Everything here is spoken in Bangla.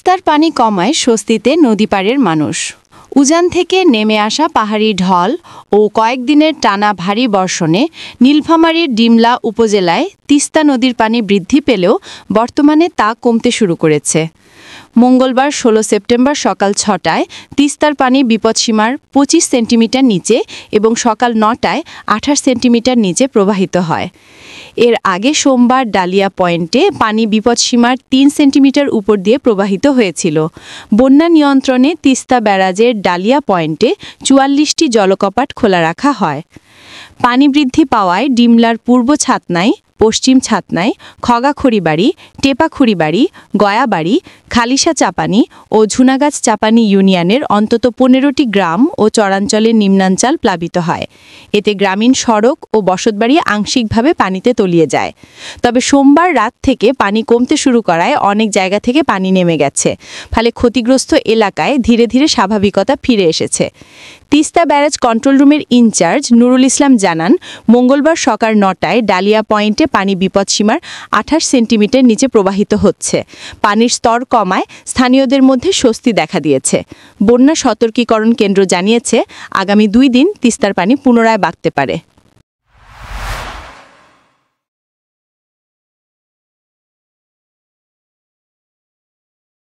তিস্তার পানি কমায় স্বস্তিতে নদী পাড়ের মানুষ। উজান থেকে নেমে আসা পাহাড়ি ঢল ও কয়েকদিনের টানা ভারী বর্ষণে নীলফামারীর ডিমলা উপজেলায় তিস্তা নদীর পানি বৃদ্ধি পেলেও বর্তমানে তা কমতে শুরু করেছে। মঙ্গলবার ১৬ সেপ্টেম্বর সকাল ৬টায় তিস্তার পানি বিপদসীমার ২৫ সেন্টিমিটার নিচে এবং সকাল ৯টায় ২৮ সেন্টিমিটার নিচে প্রবাহিত হয়। এর আগে সোমবার ডালিয়া পয়েন্টে পানি বিপদসীমার ৩ সেন্টিমিটার উপর দিয়ে প্রবাহিত হয়েছিল। বন্যা নিয়ন্ত্রণে তিস্তা ব্যারাজের ডালিয়া পয়েন্টে ৪৪টি জলকপাট খোলা রাখা হয়। পানি বৃদ্ধি পাওয়ায় ডিমলার পূর্ব ছাতনাই, পশ্চিম ছাতনাই, খগাখড়িবাড়ি, টেপাখড়িবাড়ি, গয়াবাড়ি, খালিশা চাপানি ও ঝুনাগাছ চাপানি ইউনিয়নের অন্তত ১৫টি গ্রাম ও চরাঞ্চলের নিম্নাঞ্চল প্লাবিত হয়। এতে গ্রামীণ সড়ক ও বসতবাড়ি আংশিকভাবে পানিতে তলিয়ে যায়। তবে সোমবার রাত থেকে পানি কমতে শুরু করায় অনেক জায়গা থেকে পানি নেমে গেছে, ফলে ক্ষতিগ্রস্ত এলাকায় ধীরে ধীরে স্বাভাবিকতা ফিরে এসেছে। তিস্তা ব্যারাজ কন্ট্রোল রুমের ইনচার্জ নুরুল ইসলাম জানান, মঙ্গলবার সকাল ৯টায় ডালিয়া পয়েন্টে পানি বিপদসীমার ২৮ সেন্টিমিটার নিচে প্রবাহিত হচ্ছে। পানির স্তর কমায় স্থানীয়দের মধ্যে স্বস্তি দেখা দিয়েছে। বন্যা সতর্কীকরণ কেন্দ্র জানিয়েছে, আগামী ২ দিন তিস্তার পানি পুনরায় বাড়তে পারে।